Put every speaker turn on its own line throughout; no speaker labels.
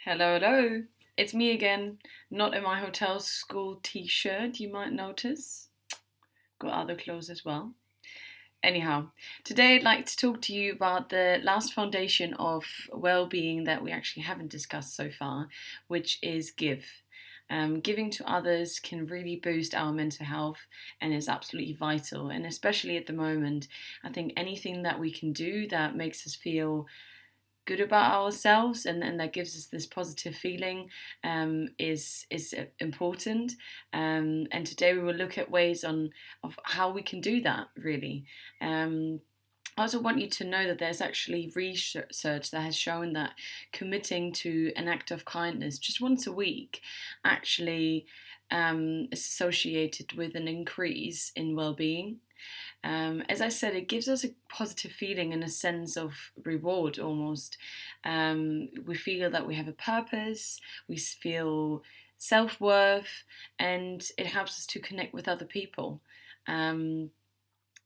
Hello, hello. It's me again, not in my hotel school t-shirt, you might notice. Got other clothes as well. Anyhow, today I'd like to talk to you about the last foundation of well-being that we actually haven't discussed so far, which is give. Giving to others can really boost our mental health and is absolutely vital. And especially at the moment, I think anything that we can do that makes us feel good about ourselves and that gives us this positive feeling is important. And today we will look at ways of how we can do that really. I also want you to know that there's actually research that has shown that committing to an act of kindness just once a week actually is associated with an increase in well-being. As I said, it gives us a positive feeling and a sense of reward almost. We feel that we have a purpose, we feel self worth, and it helps us to connect with other people. Um,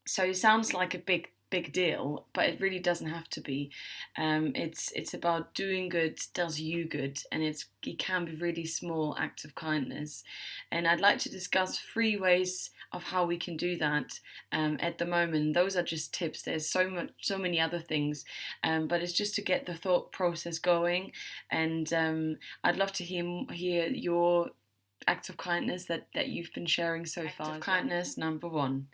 so it sounds like a big deal, but it really doesn't have to be. It's about doing good does you good, and it can be really small acts of kindness. And I'd like to discuss 3 ways of how we can do that. At the moment, those are just tips. There's so many other things, but it's just to get the thought process going. And I'd love to hear your acts of kindness that you've been sharing so far. Act of kindness number 1.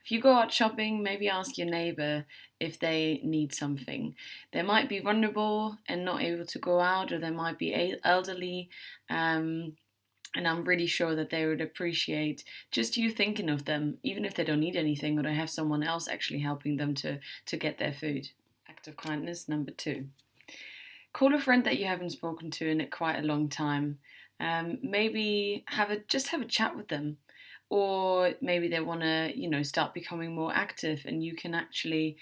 If you go out shopping, maybe ask your neighbour if they need something. They might be vulnerable and not able to go out, or they might be elderly, and I'm really sure that they would appreciate just you thinking of them, even if they don't need anything or they have someone else actually helping them to get their food. Act of kindness number 2. Call a friend that you haven't spoken to in quite a long time. Maybe have a chat with them, or maybe they want to start becoming more active, and you can actually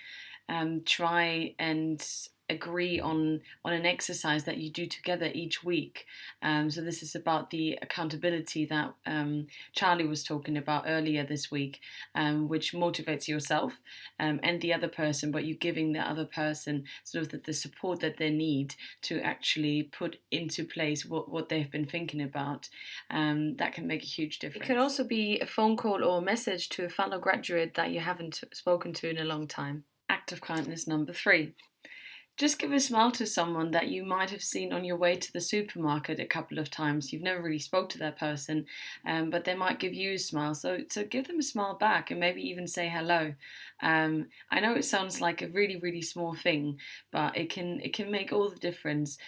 try and agree on an exercise that you do together each week. So this is about the accountability that Charlie was talking about earlier this week, which motivates yourself and the other person, but you're giving the other person sort of the support that they need to actually put into place what they've been thinking about. That can make a huge difference. It could also be a phone call or a message to a fellow graduate that you haven't spoken to in a long time. Act of kindness number 3. Just give a smile to someone that you might have seen on your way to the supermarket a couple of times. You've never really spoke to that person, but they might give you a smile. So give them a smile back and maybe even say hello. I know it sounds like a really, really small thing, but it can make all the difference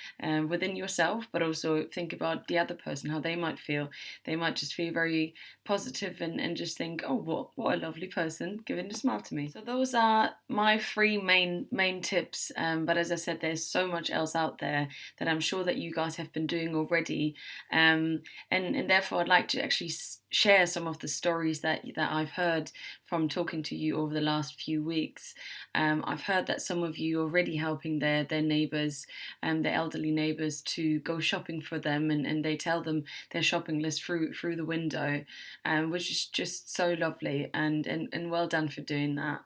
within yourself, but also think about the other person, how they might feel. They might just feel very positive and just think, oh, what a lovely person giving a smile to me. So those are my 3 main tips. But as I said, there's so much else out there that I'm sure that you guys have been doing already, and therefore I'd like to actually share some of the stories that I've heard from talking to you over the last few weeks. I've heard that some of you are already helping their neighbours, their elderly neighbours, to go shopping for them, and they tell them their shopping list through the window, which is just so lovely, and well done for doing that.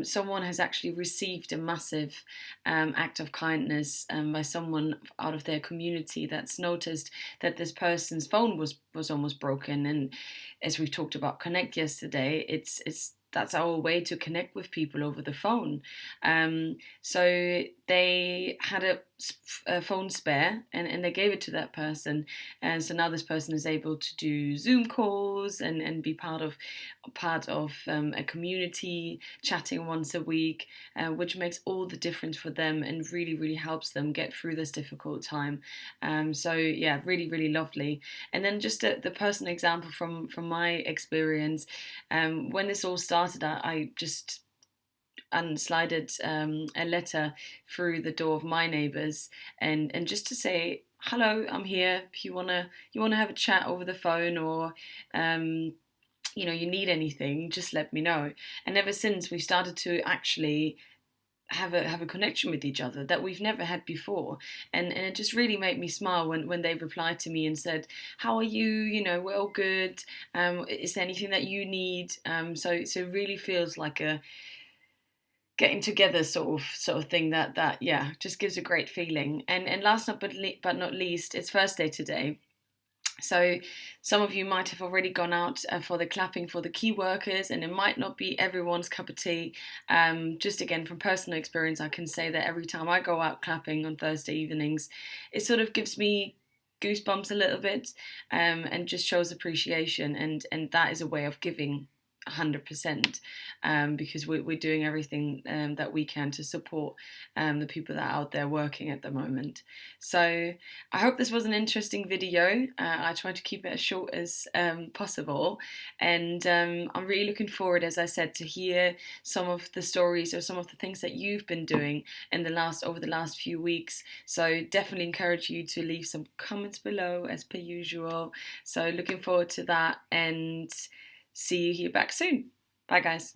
Someone has actually received a massive act of kindness by someone out of their community that's noticed that this person's phone was almost broken. And as we talked about Connect yesterday, that's our way to connect with people over the phone. So they had a phone spare, and they gave it to that person, and so now this person is able to do Zoom calls and be part of a community, chatting once a week, which makes all the difference for them and really, really helps them get through this difficult time. So yeah, really, really lovely. And then just the personal example from my experience, when this all started, I just slided a letter through the door of my neighbours, and just to say hello, I'm here. If you wanna have a chat over the phone, or you need anything, just let me know. And ever since, we've started to actually have a connection with each other that we've never had before, and it just really made me smile when they replied to me and said, how are you, we're all good, is there anything that you need? So it really feels like getting together sort of thing that yeah, just gives a great feeling. And last but not least, it's Thursday today. So some of you might have already gone out for the clapping for the key workers, and it might not be everyone's cup of tea. Just again, from personal experience, I can say that every time I go out clapping on Thursday evenings, it sort of gives me goosebumps a little bit, and just shows appreciation, and that is a way of giving 100%, because we're doing everything that we can to support the people that are out there working at the moment. So I hope this was an interesting video. I tried to keep it as short as possible, and I'm really looking forward, as I said, to hear some of the stories or some of the things that you've been doing over the last few weeks. So definitely encourage you to leave some comments below as per usual. So looking forward to that, and see you here back soon. Bye guys.